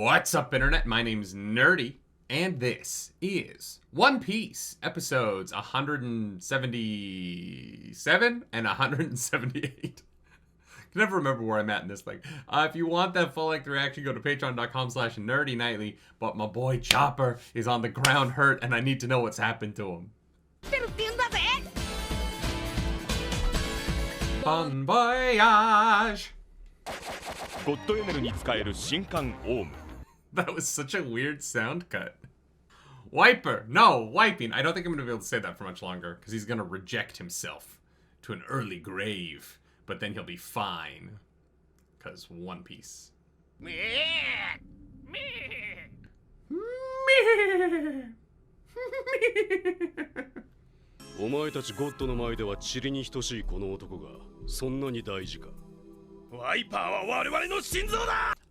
What's up, Internet? My name's Nerdy, and this is One Piece, episodes 177 and 178. I can never remember where I'm at in this thing. If you want that full-length reaction, go to patreon.com/nerdynightly. But my boy Chopper is on the ground hurt, and I need to know what's happened to him. Bon voyage! That was such a weird sound cut. Wiper! No, wiping. I don't think I'm going to be able to say that for much longer, because he's going to reject himself to an early grave. But then he'll be fine. Because One Piece.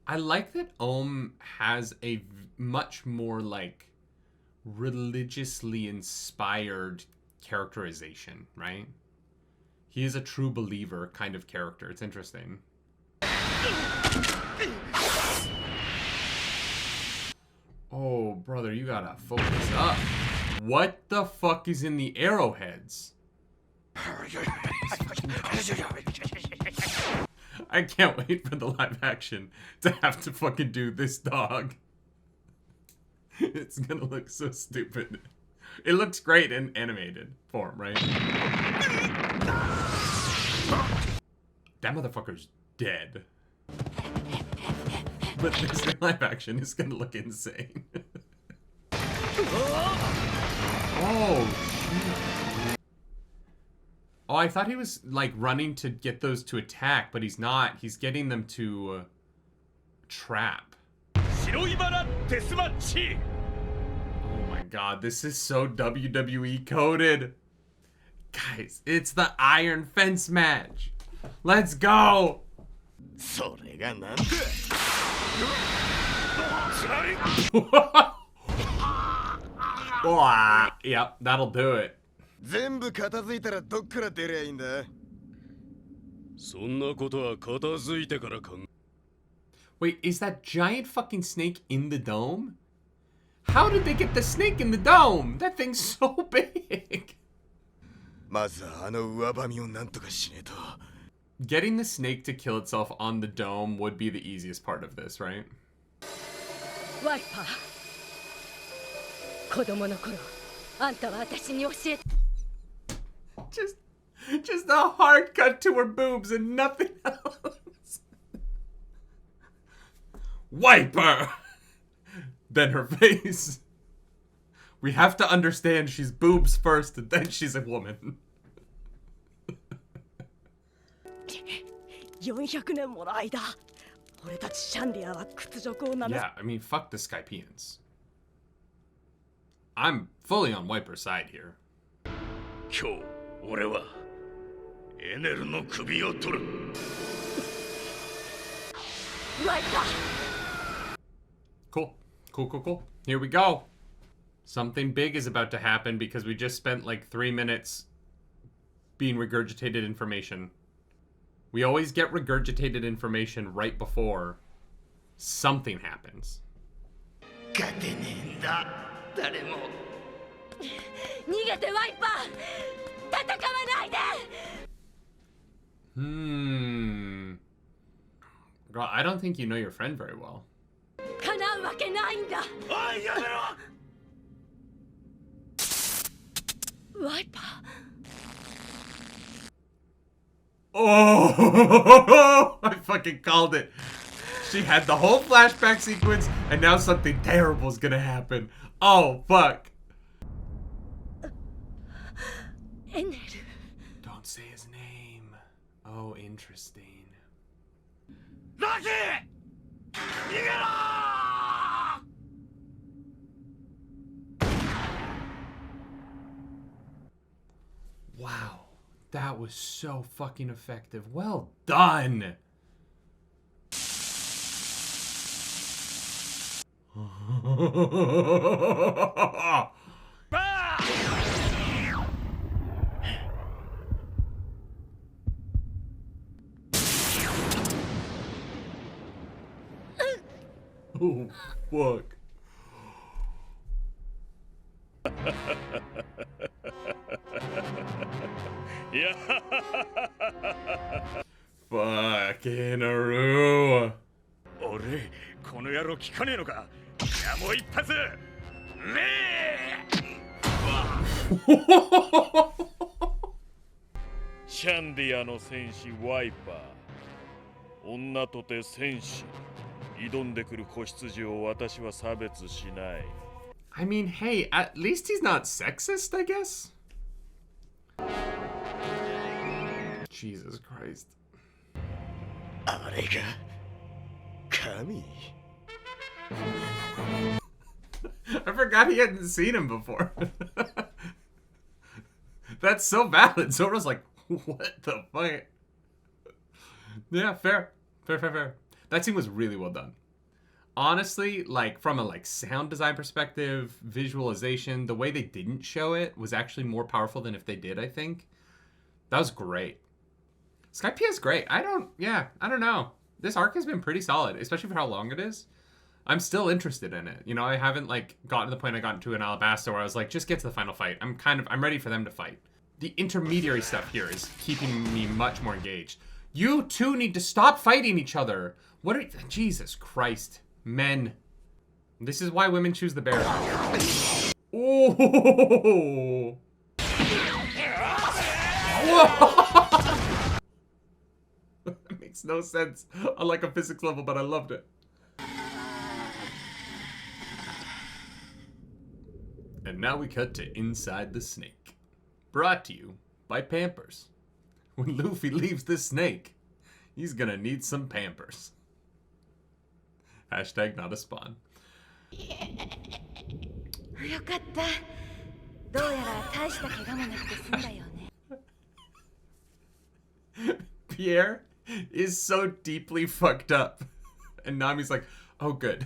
I like that Ohm has a much more, like, religiously inspired characterization, right? He is a true believer kind of character. It's interesting. Oh, brother, you gotta focus up. What the fuck is in the arrowheads? I can't wait for the live action to have to fucking do this dog. It's gonna look so stupid. It looks great in animated form, right? That motherfucker's dead. But this in live action is gonna look insane. Oh, shit. Oh, I thought he was, like, running to get those to attack, but he's not. He's getting them to trap. Oh my god, this is so WWE coded. Guys, it's the Iron Fence match. Let's go! Yep, that'll do it. Wait, is that giant fucking snake in the dome? How did they get the snake in the dome? That thing's so big. Getting the snake to kill itself on the dome would be the easiest part of this, right? Just a hard cut to her boobs and nothing else. Wiper! Then her face. We have to understand she's boobs first and then she's a woman. Yeah, I mean, fuck the Skypeans. I'm fully on Wiper's side here. Cool. Cool. Here we go. Something big is about to happen because we just spent like 3 minutes being regurgitated information. We always get regurgitated information right before something happens. Girl, I don't think you know your friend very well. Oh, I fucking called it. She had the whole flashback sequence, and now something terrible is gonna happen. Oh, fuck. Don't say his name. Oh, interesting. Wow, that was so fucking effective. Well done. Oh, fuck. Fucking Aru. 俺この野郎聞かねえのか。いやもう一発。シャンディアの戦士ワイパー。女とて戦士。挑んでくる子羊を私は差別しない。I mean, hey, at least he's not sexist, I guess. Jesus Christ. あれが神。 I forgot he hadn't seen him before. That's so valid. Zoro's like, what the fuck? Yeah, fair. Fair. That scene was really well done. Honestly, like, from a sound design perspective, visualization, the way they didn't show it was actually more powerful than if they did, I think. That was great. Skypiea is great. I don't know. This arc has been pretty solid, especially for how long it is. I'm still interested in it. You know, I haven't, gotten to the point I got into in Alabasta where I was like, just get to the final fight. I'm ready for them to fight. The intermediary stuff here is keeping me much more engaged. You two need to stop fighting each other. Jesus Christ. Men. This is why women choose the bear. Oh! Whoa! It makes no sense on a physics level, but I loved it. And now we cut to Inside the Snake. Brought to you by Pampers. When Luffy leaves the snake, he's gonna need some Pampers. Hashtag not a spawn. よかった。どうやら大した怪我もなくて済んだよね。 Pierre is so deeply fucked up. And Nami's like, oh good.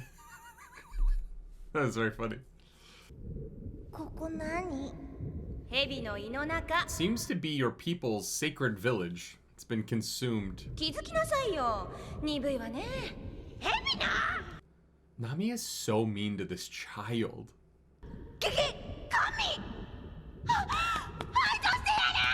That was very funny. ここ何？蛇の胃の中。 Seems to be your people's sacred village. It's been consumed. 気づきなさいよ。鈍いわね。蛇な。 Nami is so mean to this child. 神。はいどうしてやな。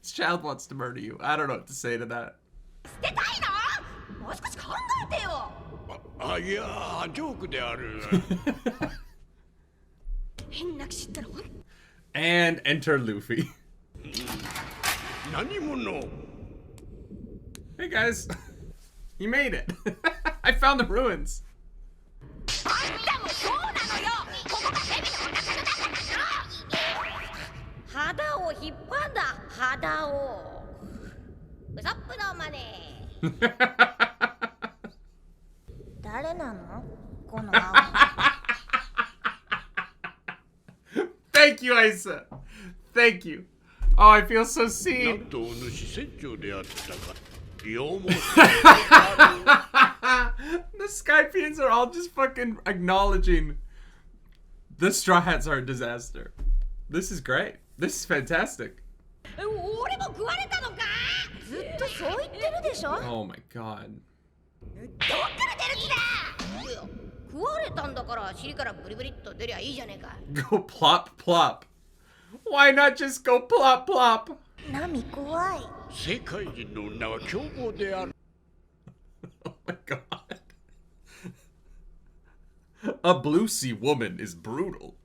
This child wants to murder you. I don't know what to say to that. 捨てたいの？もう少し考えてよ。いやジョークである。 変な口ったら。 And enter Luffy. 何者？ Hey guys, you made it. I found the ruins. あんたもそうなのよ。ここが蛇のお腹の中なの。肌を引っ張んだ。肌を。ウソップのマネー。誰なの？この青。 Thank you, Isa. Thank you. Oh, I feel so なん seen. とお主船長であったか。よも The Skypians are all just fucking acknowledging the Straw Hats are a disaster. This is great. This is fantastic. 俺も食われたのか？ずっとそう言ってるでしょ。 Oh my god. どっから出る気だ。食われたんだから尻からブリブリっと出りゃいいじゃねえか。 Go plop plop. Why not just go plop plop? ナミ怖い。世界人の女は凶暴である。 Oh my god. A Blue Sea woman is brutal.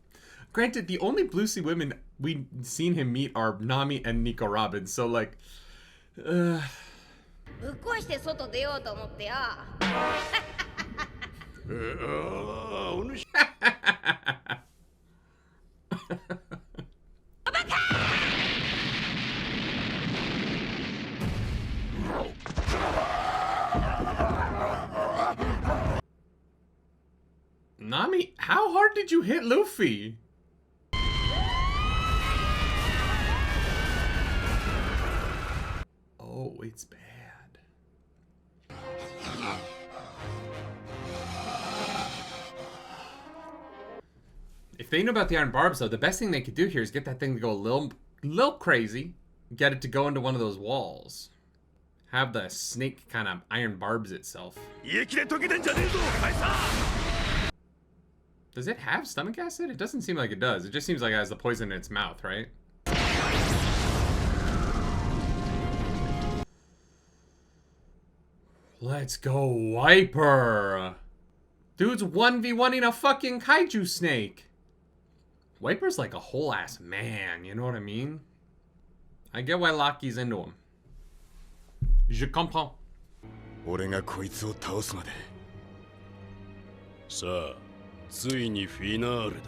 Granted, the only Blue Sea women we've seen him meet are Nami and Nico Robin, soぶっ壊して外出ようと思ってよ。お主 Nami, how hard did you hit Luffy? Oh, it's bad. If they know about the iron barbs, though, the best thing they could do here is get that thing to go a little crazy. Get it to go into one of those walls. Have the snake kind of iron barbs itself. Does it have stomach acid? It doesn't seem like it does. It just seems like it has the poison in its mouth, right? Let's go, Wiper! Dude's 1v1ing a fucking kaiju snake! Wiper's like a whole ass man, you know what I mean? I get why Loki's into him. Je comprends. 俺がこいつを倒すまで。さあ、ついにフィナーレだ。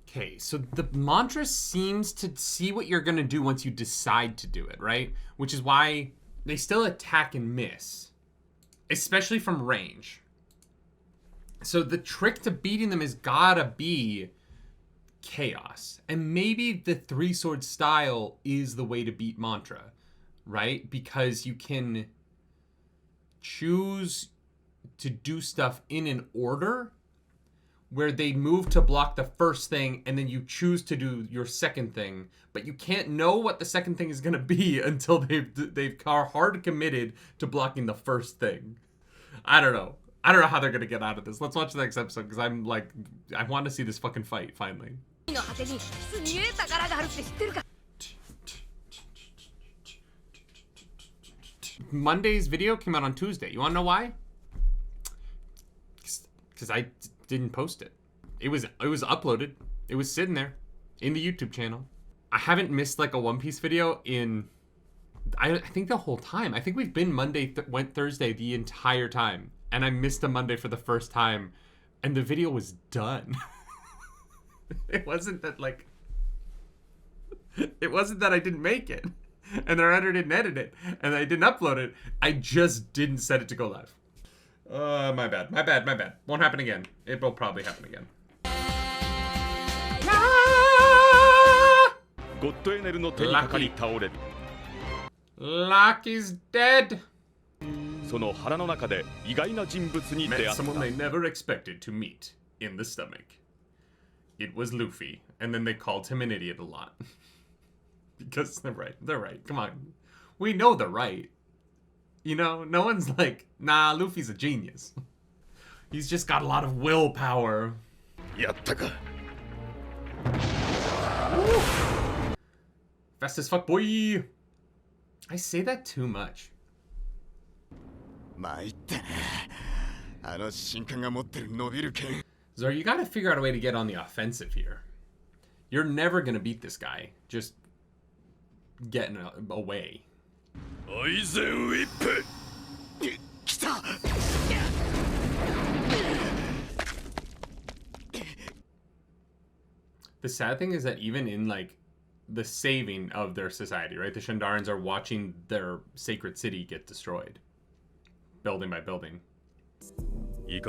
Okay, so the mantra seems to see what you're gonna do once you decide to do it, right? Which is why they still attack and miss, especially from range. So the trick to beating them is gotta be chaos. And maybe the three sword style is the way to beat mantra, right? Because you can choose to do stuff in an order where they move to block the first thing and then you choose to do your second thing, but you can't know what the second thing is going to be until they've hard committed to blocking the first thing. I don't know how they're going to get out of this. Let's watch the next episode because I'm like, I want to see this fucking fight finally. Monday's video came out on Tuesday. You want to know why? Because I didn't post it. It was uploaded. It was sitting there in the YouTube channel. I haven't missed like a One Piece video in I think the whole time. I think we've been went Thursday the entire time, and I missed a Monday for the first time, and the video was done. It wasn't that I didn't make it, and the editor didn't edit it, and I didn't upload it. I just didn't set it to go live. My bad. Won't happen again. It will probably happen again. Lucky's dead. Met someone they never expected to meet in the stomach. It was Luffy, and then they called him an idiot a lot. Because they're right. Come on. We know they're right. You know, no one's like, nah, Luffy's a genius. He's just got a lot of willpower. Yattaka. Fast as fuck, boy. I say that too much. Zoro, you gotta figure out a way to get on the offensive here. You're never gonna beat this guy. Just getting away. The sad thing is that even in like the saving of their society, right? The Shandarans are watching their sacred city get destroyed, building by building. If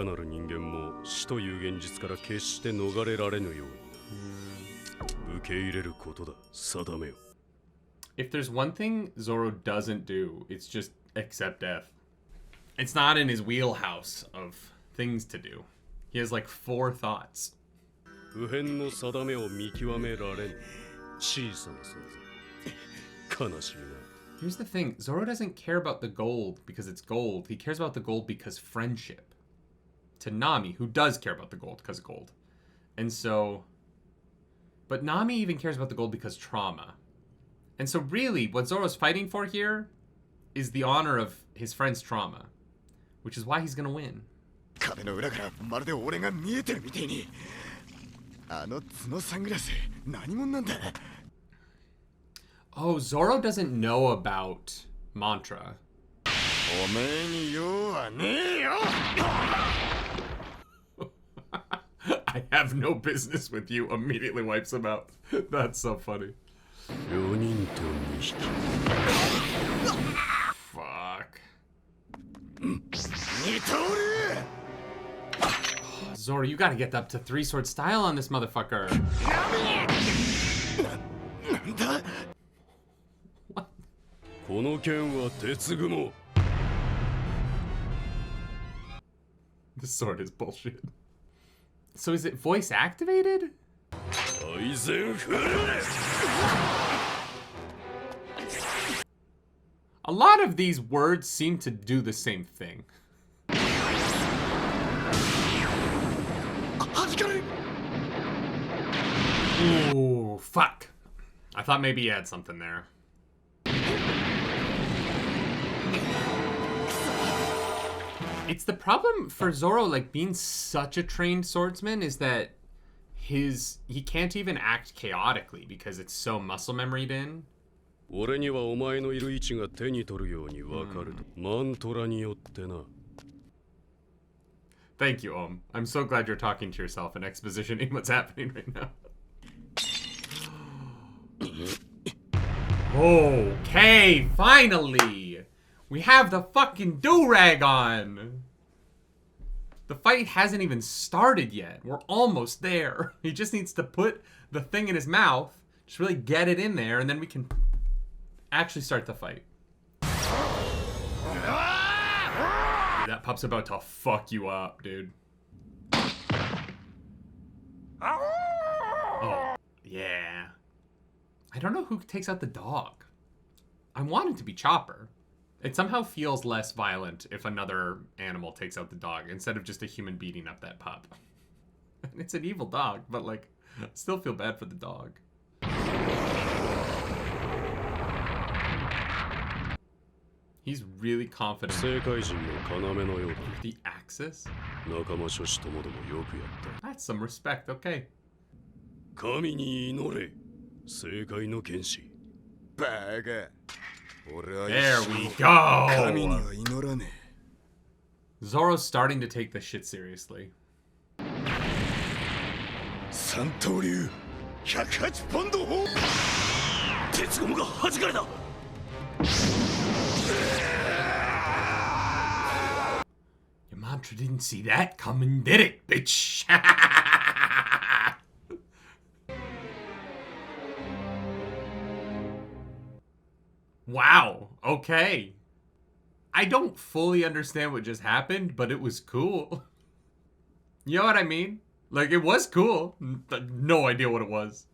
there's one thing Zoro doesn't do, it's just accept death. It's not in his wheelhouse of things to do. He has like 4 thoughts. Here's the thing, Zoro doesn't care about the gold because it's gold. He cares about the gold because friendship. To Nami, who does care about the gold because of gold. And so... But Nami even cares about the gold because trauma. And so really, what Zoro's fighting for here is the honor of his friend's trauma. Which is why he's gonna win. Oh, Zoro doesn't know about mantra. I have no business with you. Immediately wipes him out. That's so funny. Fuck. Zoro, you gotta get up to 3-sword style on this motherfucker. What? This sword is bullshit. So is it voice activated? 大然振るれ A lot of these words seem to do the same thing. Ooh, fuck. I thought maybe you had something there. It's the problem for Zoro, like, being such a trained swordsman is that he can't even act chaotically because it's so muscle memoried in. 俺にはお前のいる位置が手に取るように分かると、マントラによってな。 Thank you, Om. I'm so glad you're talking to yourself and expositioning what's happening right now. Okay, finally! We have the fucking do-rag on! The fight hasn't even started yet. We're almost there. He just needs to put the thing in his mouth, just really get it in there, and then we can actually start the fight. That pup's about to fuck you up, dude. Oh, yeah. I don't know who takes out the dog. I want it to be Chopper. It somehow feels less violent if another animal takes out the dog instead of just a human beating up that pup. It's an evil dog, but like, I still feel bad for the dog. He's really confident. 世界人の要のようだ。 The Axis? 仲間諸子ともどもよくやった。 That's some respect, okay. 神に祈れ、世界の剣士。バカ。俺は There we go! 神には祈らねえ。 Zoro's starting to take this shit seriously. 三刀流108ポンド砲鉄ゴムが弾かれた Your mantra didn't see that coming, did it, bitch? Wow, okay. I don't fully understand what just happened, but it was cool. You know what I mean? Like, it was cool. No idea what it was.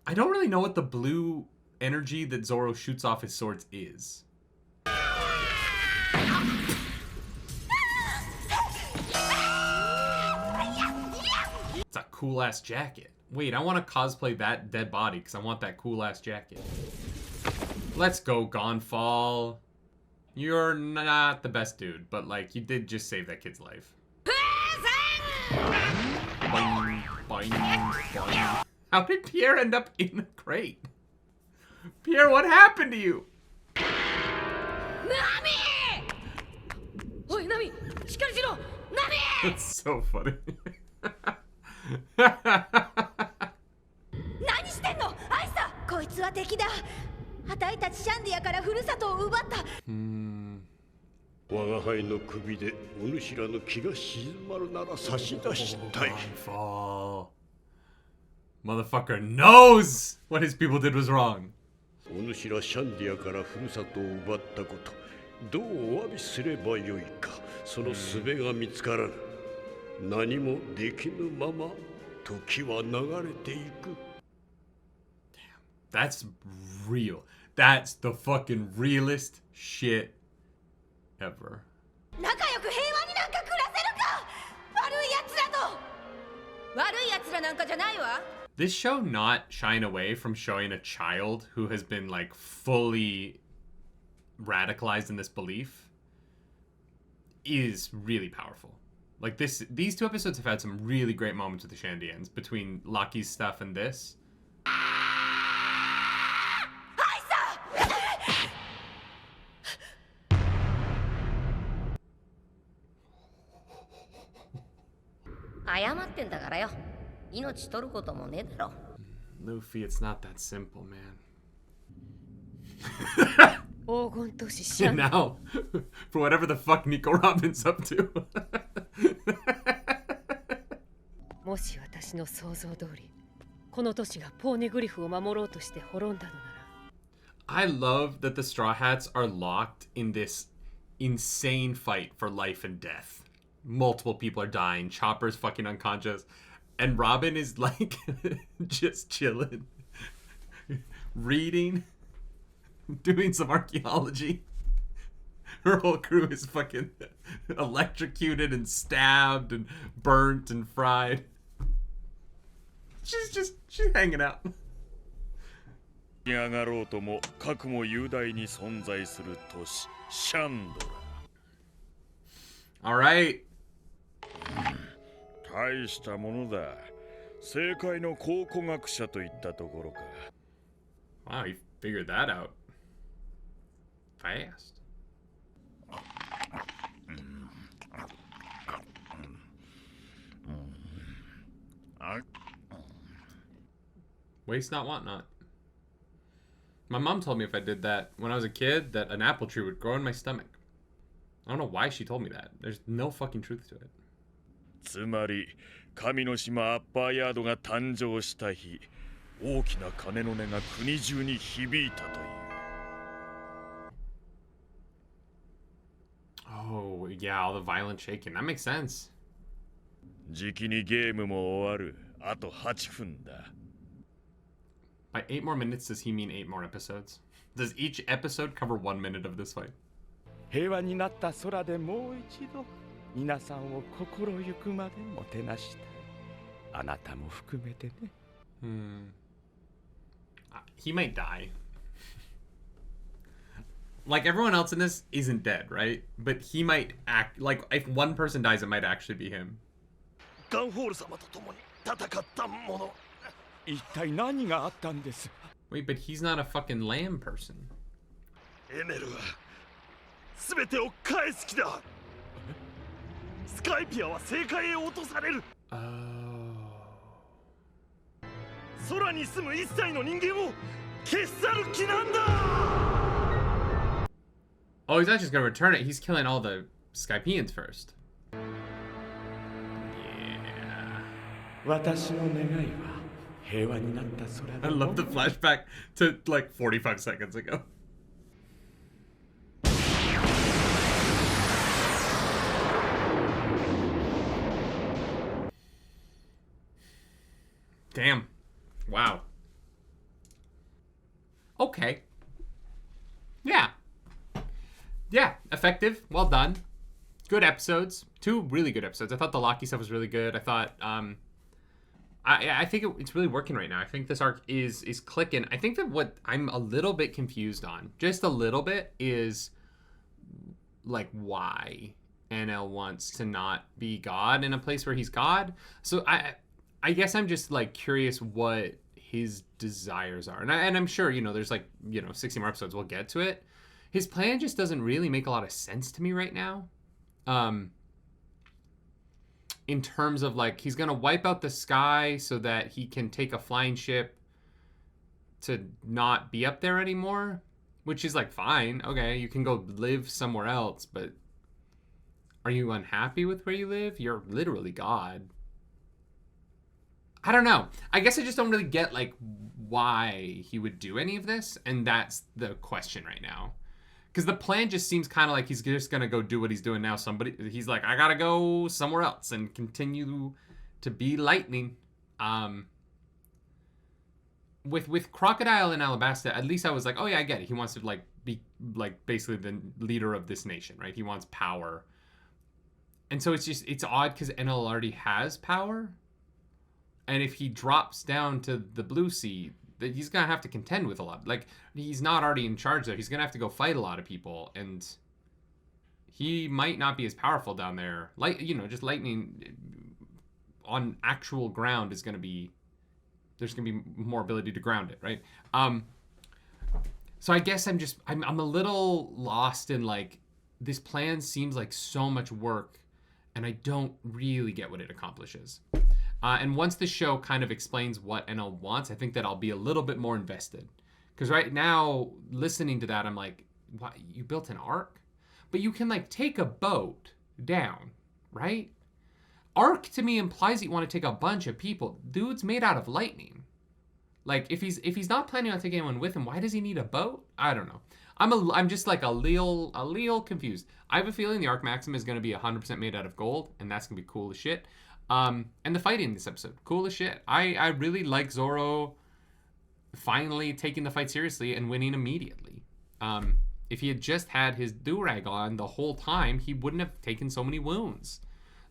I don't really know what the blue energy that Zoro shoots off his swords is. It's a cool-ass jacket. Wait, I want to cosplay that dead body because I want that cool-ass jacket. Let's go, Gonfall. You're not the best dude, but, like, you did just save that kid's life. Boing, boing, boing. How did Pierre end up in the crate? Pierre, what happened to you? Nami! Oi, Nami! Shikari shiro! Nami! That's so funny. 何してんのアイサこいつは敵だあたいたちシャンディアからふるさとを奪った我が輩の首でお主らの気が静まるなら差し出したい Gonfall. Motherfucker knows what his people did was wrong. お主らシャンディアからふるさとを奪ったことどうお詫びすればよいかその術が見つからぬ何もできぬまま時は流れていく That's real. That's the fucking realest shit ever. 仲良く平和になんか暮らせるか悪い奴らと悪い奴らなんかじゃないわ This show not shying away from showing a child who has been like fully radicalized in this belief is really powerful. Like these two episodes have had some really great moments with the Shandians between Lucky's stuff and this. Luffy, it's not that simple, man. Now, for whatever the fuck Nico Robin's up to. もし私の想像通り、この都市がポーネグリフを守ろうとして滅んだのなら。I love that the Straw Hats are locked in this insane fight for life and death. multiple people are dying. Chopper's fucking unconscious. And Robin is like just chilling, reading, doing some archaeology. Her whole crew is fucking electrocuted and stabbed and burnt and fried. She's hanging out. 上がろうとも核も雄大に存在する都市シャンドラ。 Alright. 大したものだ。正解の考古学者といったところか。 Wow, he figured that out. Fast. Waste not, want not. My mom told me if I did that when I was a kid, that an apple tree would grow in my stomach. I don't know why she told me that. There's no fucking truth to it. つまり神の島アッパーヤードが誕生した日、大きな鐘の音が国中に響いたという。 Oh, yeah, all the violent shaking. That makes sense. じきにゲームも終わる。あと8分だ。 By 8 more minutes, does he mean 8 more episodes? Does each episode cover 1 minute of this fight? 平和になった空でもう一度皆さんを心ゆくまでもてなしたい。あなたも含めてね。He might die. Like, everyone else in this isn't dead, right? But he might act... Like, if one person dies, it might actually be him. ガンホール様と共に戦ったもの。一体何があったんです？ Wait, but he's not a fucking lamb person. エネルは全てを返す気だ。スカイピアは正解へ落とされる。 Oh. 空に住む一切の人間を消し去る気なんだ。 Oh, he's not just gonna return it. He's killing all the Skypeans first. Yeah. 私の願いは平和になった空 I で love the flashback to like 45 seconds ago. Damn. Wow. Okay. Yeah. Yeah, effective. Well done. Good episodes. 2 really good episodes. I thought the Loki stuff was really good. I thought I think it's really working right now. I think this arc is clicking. I think that what I'm a little bit confused on, just a little bit, is like why NL wants to not be God in a place where he's God. So I guess I'm just like curious what his desires are. And I'm sure, there's like, 60 more episodes. We'll get to it. His plan just doesn't really make a lot of sense to me right now. In terms of like, he's going to wipe out the sky so that he can take a flying ship to not be up there anymore, which is like, fine. Okay, you can go live somewhere else, but are you unhappy with where you live? You're literally God. I don't know. I guess I just don't really get like why he would do any of this. And that's the question right now. Because the plan just seems kind of like he's just going to go do what he's doing now. He's like, I got to go somewhere else and continue to be lightning. With Crocodile and Alabasta, at least I was like, oh yeah, I get it. He wants to like be like basically the leader of this nation, right? He wants power. And so it's odd because NL already has power. And if he drops down to the Blue Sea, he's going to have to contend with a lot. Like, he's not already in charge there. He's going to have to go fight a lot of people. And he might not be as powerful down there. Like, just lightning on actual ground is going to be... There's going to be more ability to ground it, right? So I guess I'm a little lost in, like, this plan seems like so much work, and I don't really get what it accomplishes. And once the show kind of explains what NL wants, I think that I'll be a little bit more invested. Because right now, listening to that, I'm like, what? You built an ark? But you can, like, take a boat down, right? Ark, to me, implies that you want to take a bunch of people. Dude's made out of lightning. Like, if he's not planning on taking anyone with him, why does he need a boat? I don't know. I'm just like a little confused. I have a feeling the Arc Maxim is going to be 100% made out of gold, and that's going to be cool as shit. And the fighting in this episode, cool as shit. I really like Zoro finally taking the fight seriously and winning immediately. If he had just had his do-rag on the whole time, he wouldn't have taken so many wounds.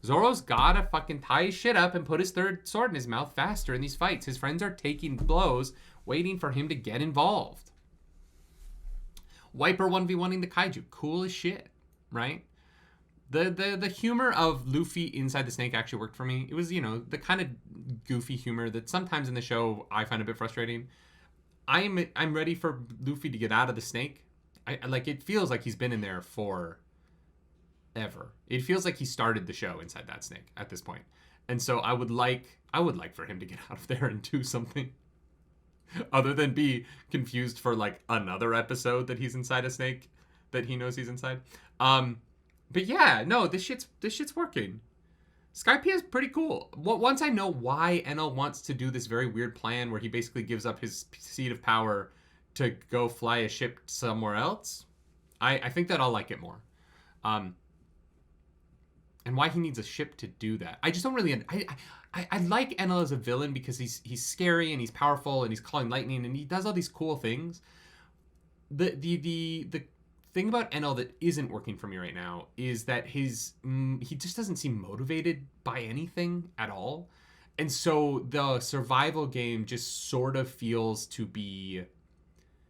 Zoro's gotta fucking tie his shit up and put his third sword in his mouth faster in these fights. His friends are taking blows, waiting for him to get involved. Wiper 1v1ing the kaiju. Cool as shit, right? The humor of Luffy inside the snake actually worked for me. It was, the kind of goofy humor that sometimes in the show I find a bit frustrating. I'm ready for Luffy to get out of the snake. It feels like he's been in there for ever. It feels like he started the show inside that snake at this point. And so I would like for him to get out of there and do something other than be confused for like another episode that he's inside a snake that he knows he's inside. But yeah, no, this shit's working. Skypiea is pretty cool. Once I know why Enel wants to do this very weird plan where he basically gives up his seat of power to go fly a ship somewhere else, I think that I'll like it more. And why he needs a ship to do that. I just don't really... I like Enel as a villain because he's scary and he's powerful and he's calling lightning and he does all these cool things. The thing about Enel that isn't working for me right now is that he just doesn't seem motivated by anything at all. And so the survival game just sort of feels to be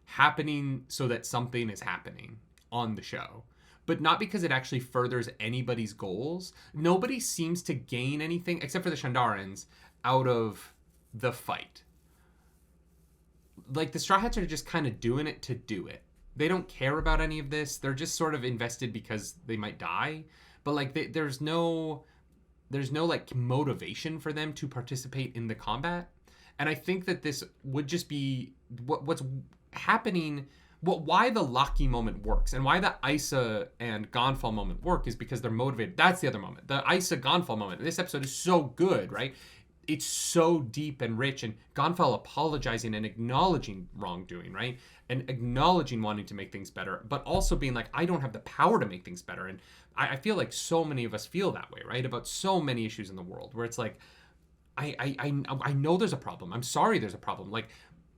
happening so that something is happening on the show. But not because it actually furthers anybody's goals. Nobody seems to gain anything, except for the Shandarans, out of the fight. Like, the Straw Hats are just kind of doing it to do it. They don't care about any of this. They're just sort of invested because they might die. But, like, there's no, like, motivation for them to participate in the combat. And I think that this would just be what's happening... why the Locky moment works and why the Isa and Gonfall moment work is because they're motivated. That's the other moment. The Isa Gonfall moment. This episode is so good, right? It's so deep and rich, and Gonfall apologizing and acknowledging wrongdoing, right? And acknowledging wanting to make things better, but also being like, I don't have the power to make things better. And I feel like so many of us feel that way, right? About so many issues in the world where it's like, I know there's a problem. I'm sorry there's a problem. Like,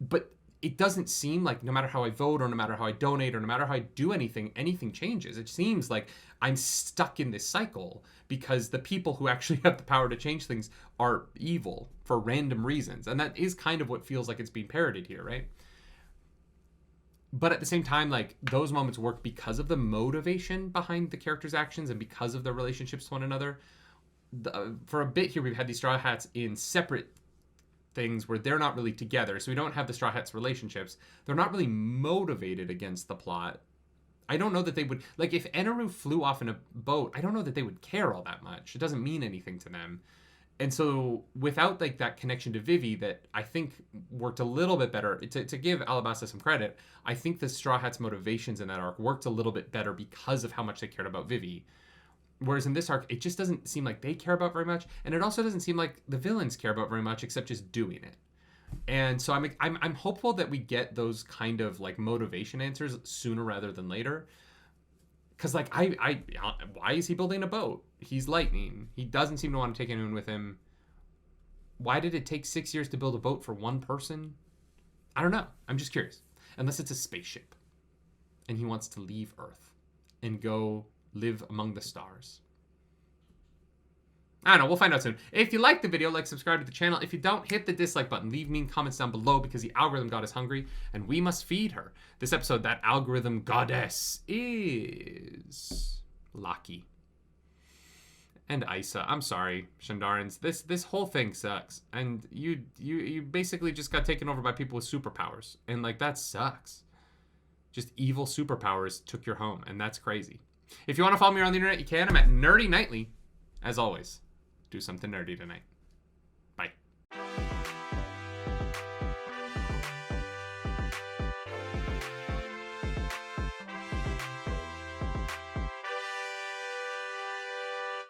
but it doesn't seem like no matter how I vote or no matter how I donate or no matter how I do anything changes. It seems like I'm stuck in this cycle because the people who actually have the power to change things are evil for random reasons. And that is kind of what feels like it's being parodied here, right? But at the same time, like, those moments work because of the motivation behind the characters' actions and because of their relationships to one another. For a bit here, we've had these Straw Hats in separate things where they're not really together, so we don't have the Straw Hats relationships. They're not really motivated against the plot. I don't know that they would, like, if Eneru flew off in a boat, I don't know that they would care all that much. It doesn't mean anything to them. And so without, like, that connection to Vivi that I think worked a little bit better, to give Alabasta some credit, I think the Straw Hats motivations in that arc worked a little bit better because of how much they cared about Vivi. Whereas in this arc, it just doesn't seem like they care about very much, and it also doesn't seem like the villains care about very much, except just doing it. And so I'm hopeful that we get those kind of like motivation answers sooner rather than later. Because like why is he building a boat? He's lightning. He doesn't seem to want to take anyone with him. Why did it take 6 years to build a boat for one person? I don't know. I'm just curious. Unless it's a spaceship, and he wants to leave Earth and go live among the stars. I don't know, we'll find out soon. If you like the video, like, subscribe to the channel. If you don't, hit the dislike button. Leave mean comments down below because the algorithm god is hungry and we must feed her. This episode, that algorithm goddess is Locky. And Isa. I'm sorry, Shandarans. This whole thing sucks. And you basically just got taken over by people with superpowers. And like, that sucks. Just evil superpowers took your home, and that's crazy. If you want to follow me around the internet, you can. I'm at nerdynightly. As always, do something nerdy tonight.